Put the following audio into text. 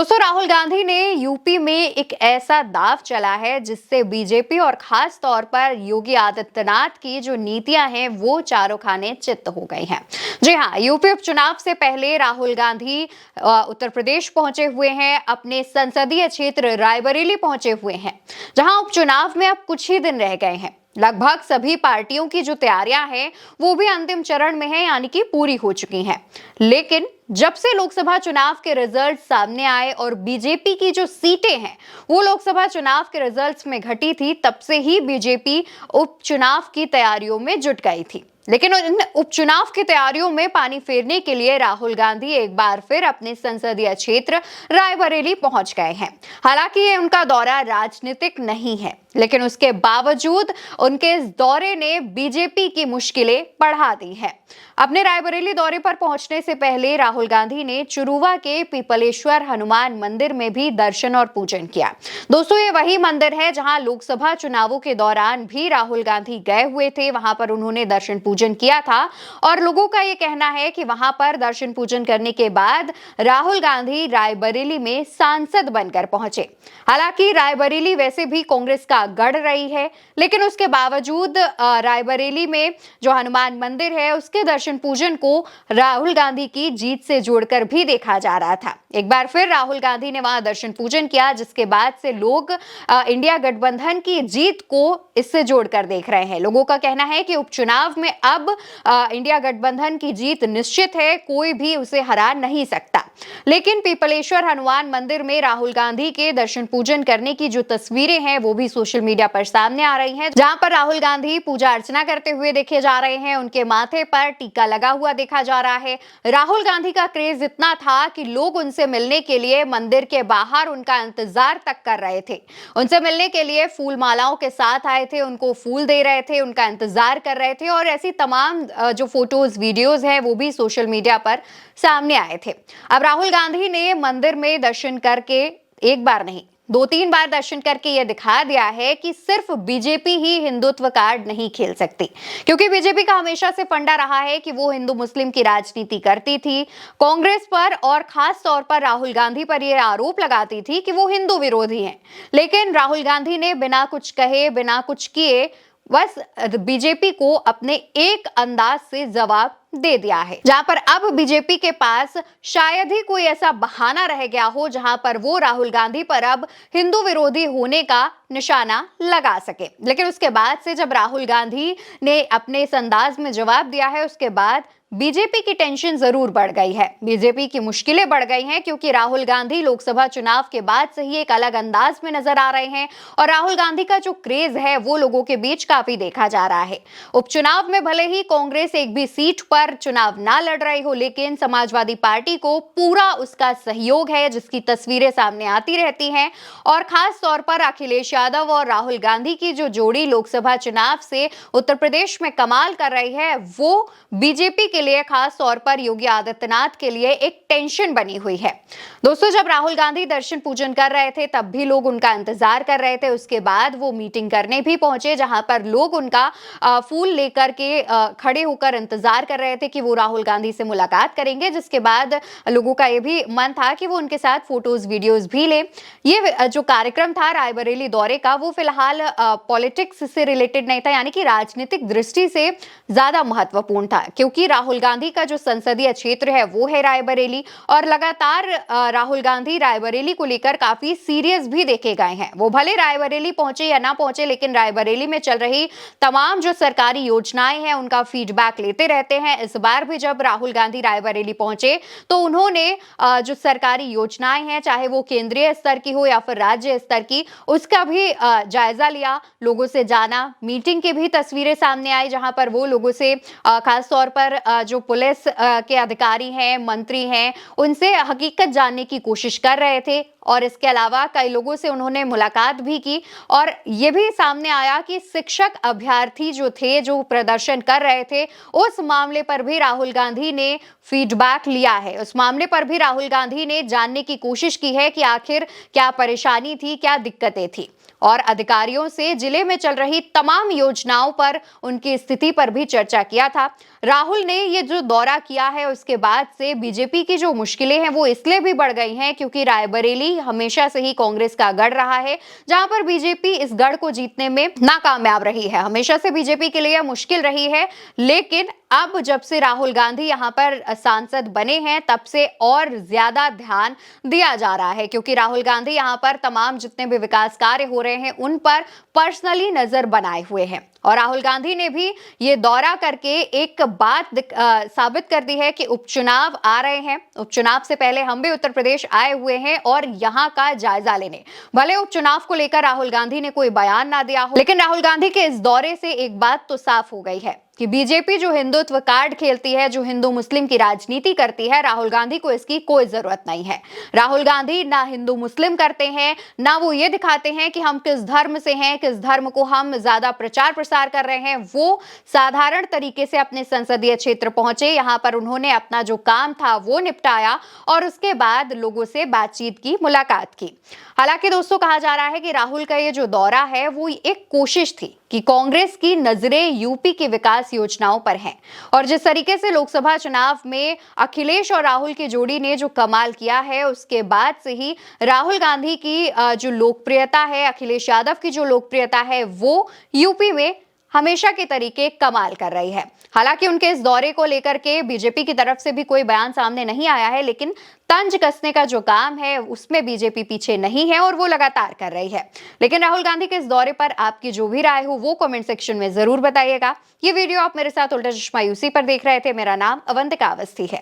दोस्तों, राहुल गांधी ने यूपी में एक ऐसा दाव चला है जिससे बीजेपी और खास तौर पर योगी आदित्यनाथ की जो नीतियां हैं वो चारों खाने चित्त हो गई हैं। जी हां, यूपी उपचुनाव से पहले राहुल गांधी उत्तर प्रदेश पहुंचे हुए हैं, अपने संसदीय क्षेत्र रायबरेली पहुंचे हुए हैं, जहां उपचुनाव में अब कुछ ही दिन रह गए हैं। लगभग सभी पार्टियों की जो तैयारियां हैं वो भी अंतिम चरण में है, यानी कि पूरी हो चुकी हैं। लेकिन जब से लोकसभा चुनाव के रिजल्ट सामने आए और बीजेपी की जो सीटें हैं वो लोकसभा चुनाव के रिजल्ट्स में घटी थी, तब से ही बीजेपी उपचुनाव की तैयारियों में जुट गई थी। लेकिन इन उपचुनाव की तैयारियों में पानी फेरने के लिए राहुल गांधी एक बार फिर अपने संसदीय क्षेत्र रायबरेली पहुंच गए हैं। हालांकि ये उनका दौरा राजनीतिक नहीं है, लेकिन उसके बावजूद उनके इस दौरे ने बीजेपी की मुश्किलें बढ़ा दी हैं। अपने रायबरेली दौरे पर पहुंचने से पहले राहुल गांधी ने चुरुवा के पीपलेश्वर हनुमान मंदिर में भी दर्शन और पूजन किया। दोस्तों, ये वही मंदिर है जहां लोकसभा चुनावों के दौरान भी राहुल गांधी गए हुए थे। वहां पर उन्होंने दर्शन पूजन किया था और लोगों का ये कहना है कि वहां पर दर्शन पूजन करने के बाद राहुल गांधी रायबरेली में सांसद बनकर पहुंचे। हालांकि रायबरेली वैसे भी कांग्रेस का गढ़ रही है, लेकिन उसके बावजूद रायबरेली में जो हनुमान मंदिर है उसके दर्शन पूजन को राहुल गांधी की जीत से जोड़कर भी देखा जा रहा था। एक बार फिर राहुल गांधी ने वहां दर्शन पूजन किया, जिसके बाद से लोग इंडिया गठबंधन की जीत को इससे जोड़कर देख रहे हैं। लोगों का कहना है कि उपचुनाव में अब इंडिया गठबंधन की जीत निश्चित है, कोई भी उसे हरा नहीं सकता। लेकिन पीपलेश्वर हनुमान मंदिर में राहुल गांधी के दर्शन पूजन करने की जो तस्वीरें हैं वो भी सोशल मीडिया पर सामने आ रही हैं, जहां पर राहुल गांधी पूजा अर्चना करते हुए देखे जा रहे हैं। उनके माथे पर टीका लगा हुआ देखा जा रहा है। राहुल गांधी का क्रेज इतना था कि लोग उनसे मिलने के लिए मंदिर के बाहर उनका इंतजार तक कर रहे थे। उनसे मिलने के लिए फूल मालाओं के साथ आए थे, उनको फूल दे रहे थे, उनका इंतजार कर रहे थे और ऐसी तमाम जो फोटोज वीडियोज है वो भी सोशल मीडिया पर सामने आए थे। अब राहुल गांधी ने मंदिर में दर्शन करके एक बार नहीं, 2-3 बार दर्शन करके यह दिखा दिया है कि सिर्फ बीजेपी ही हिंदुत्व कार्ड नहीं खेल सकती, क्योंकि बीजेपी का हमेशा से फंडा रहा है कि वो हिंदू मुस्लिम की राजनीति करती थी। कांग्रेस पर और खास तौर पर राहुल गांधी पर यह आरोप लगाती थी कि वो हिंदू विरोधी हैं। लेकिन राहुल गांधी ने बिना कुछ कहे, बिना कुछ किए बस बीजेपी को अपने एक अंदाज से जवाब दे दिया है, जहां पर अब बीजेपी के पास शायद ही कोई ऐसा बहाना रह गया हो जहां पर वो राहुल गांधी पर अब हिंदू विरोधी होने का निशाना लगा सके। लेकिन उसके बाद से जब राहुल गांधी ने अपने इस अंदाज में जवाब दिया है, उसके बाद बीजेपी की टेंशन जरूर बढ़ गई है, बीजेपी की मुश्किलें बढ़ गई हैं, क्योंकि राहुल गांधी लोकसभा चुनाव के बाद से ही एक अलग अंदाज में नजर आ रहे हैं और राहुल गांधी का जो क्रेज है वो लोगों के बीच काफी देखा जा रहा है। उपचुनाव में भले ही कांग्रेस एक भी सीट पर चुनाव ना लड़ रही हो, लेकिन समाजवादी पार्टी को पूरा उसका सहयोग है, जिसकी तस्वीरें सामने आती रहती हैं। और खास तौर पर अखिलेश यादव और राहुल गांधी की जो जोड़ी लोकसभा चुनाव से उत्तर प्रदेश में कमाल कर रही है, वो बीजेपी के लिए, खास तौर पर योगी आदित्यनाथ के लिए एक टेंशन बनी हुई है। दोस्तों, जब राहुल गांधी दर्शन पूजन कर रहे थे तब भी लोग उनका इंतजार कर रहे थे। उसके बाद वो मीटिंग करने भी पहुंचे, जहां पर लोग उनका फूल लेकर के खड़े होकर इंतजार कर रहे थे कि वो राहुल गांधी से मुलाकात करेंगे, जिसके बाद लोगों का ये भी मन था कि वो उनके साथ फोटोज वीडियोज भी ले। ये जो कार्यक्रम था रायबरेली दौरे का, वो फिलहाल पॉलिटिक्स से रिलेटेड नहीं था, यानी कि राजनीतिक दृष्टि से ज्यादा महत्वपूर्ण था, क्योंकि राहुल गांधी का जो संसदीय क्षेत्र है वो है रायबरेली और लगातार राहुल गांधी रायबरेली को लेकर काफी सीरियस भी देखे गए हैं। वो भले रायबरेली पहुंचे या ना पहुंचे, लेकिन रायबरेली में चल रही तमाम जो सरकारी योजनाएं हैं उनका फीडबैक लेते रहते हैं। इस बार भी जब राहुल गांधी रायबरेली पहुंचे तो उन्होंने जो सरकारी योजनाएं हैं, चाहे वो केंद्रीय स्तर की हो या फिर राज्य स्तर की, उसका भी जायजा लिया, लोगों से जाना। मीटिंग की भी तस्वीरें सामने आई, जहां पर वो लोगों से खास तौर पर जो पुलिस के अधिकारी हैं, मंत्री हैं, उनसे हकीकत जानने की कोशिश कर रहे थे। और इसके अलावा कई लोगों से उन्होंने मुलाकात भी की और ये भी सामने आया कि शिक्षक अभ्यर्थी जो थे, जो प्रदर्शन कर रहे थे, उस मामले पर भी राहुल गांधी ने फीडबैक लिया है। उस मामले पर भी राहुल गांधी ने जानने की कोशिश की है कि आखिर क्या परेशानी थी, क्या दिक्कतें थी। और अधिकारियों से जिले में चल रही तमाम योजनाओं पर, उनकी स्थिति पर भी चर्चा किया था। राहुल ने ये जो दौरा किया है उसके बाद से बीजेपी की जो मुश्किलें हैं वो इसलिए भी बढ़ गई हैं क्योंकि रायबरेली हमेशा से ही कांग्रेस का गढ़ रहा है, जहां पर बीजेपी इस गढ़ को जीतने में नाकामयाब रही है। हमेशा से बीजेपी के लिए मुश्किल रही है, लेकिन अब जब से राहुल गांधी यहां पर सांसद बने हैं तब से और ज्यादा ध्यान दिया जा रहा है, क्योंकि राहुल गांधी यहां पर तमाम जितने भी विकास कार्य हो रहे हैं उन पर पर्सनली नजर बनाए हुए हैं। और राहुल गांधी ने भी ये दौरा करके एक बात साबित कर दी है कि उपचुनाव आ रहे हैं। उपचुनाव से पहले हम भी उत्तर प्रदेश आए हुए हैं और यहाँ का जायजा लेने। भले उपचुनाव को लेकर राहुल गांधी ने कोई बयान ना दिया हो, लेकिन राहुल गांधी के इस दौरे से एक बात तो साफ हो गई है कि बीजेपी जो हिंदुत्व कार्ड खेलती है, जो हिंदू मुस्लिम की राजनीति करती है, राहुल गांधी को इसकी कोई जरूरत नहीं है। राहुल गांधी ना हिंदू मुस्लिम करते हैं, ना वो ये दिखाते हैं कि हम किस धर्म से हैं, किस धर्म को हम ज्यादा प्रचार प्रसार कर रहे हैं। वो साधारण तरीके से अपने संसदीय क्षेत्र पहुंचे, यहां पर उन्होंने अपना जो काम था वो निपटाया और उसके बाद लोगों से बातचीत की, मुलाकात की। हालांकि दोस्तों कहा जा रहा है कि राहुल का ये जो दौरा है वो एक कोशिश थी कि कांग्रेस की नजरें यूपी की विकास योजनाओं पर हैं। और जिस तरीके से लोकसभा चुनाव में अखिलेश और राहुल की जोड़ी ने जो कमाल किया है, उसके बाद से ही राहुल गांधी की जो लोकप्रियता है, अखिलेश यादव की जो लोकप्रियता है, वो यूपी में हमेशा के तरीके कमाल कर रही है। हालांकि उनके इस दौरे को लेकर के बीजेपी की तरफ से भी कोई बयान सामने नहीं आया है, लेकिन तंज कसने का जो काम है उसमें बीजेपी पीछे नहीं है और वो लगातार कर रही है। लेकिन राहुल गांधी के इस दौरे पर आपकी जो भी राय हो वो कमेंट सेक्शन में जरूर बताइएगा। ये वीडियो आप मेरे साथ उल्टा चश्मा यूसी पर देख रहे थे। मेरा नाम अवंतिका अवस्थी है।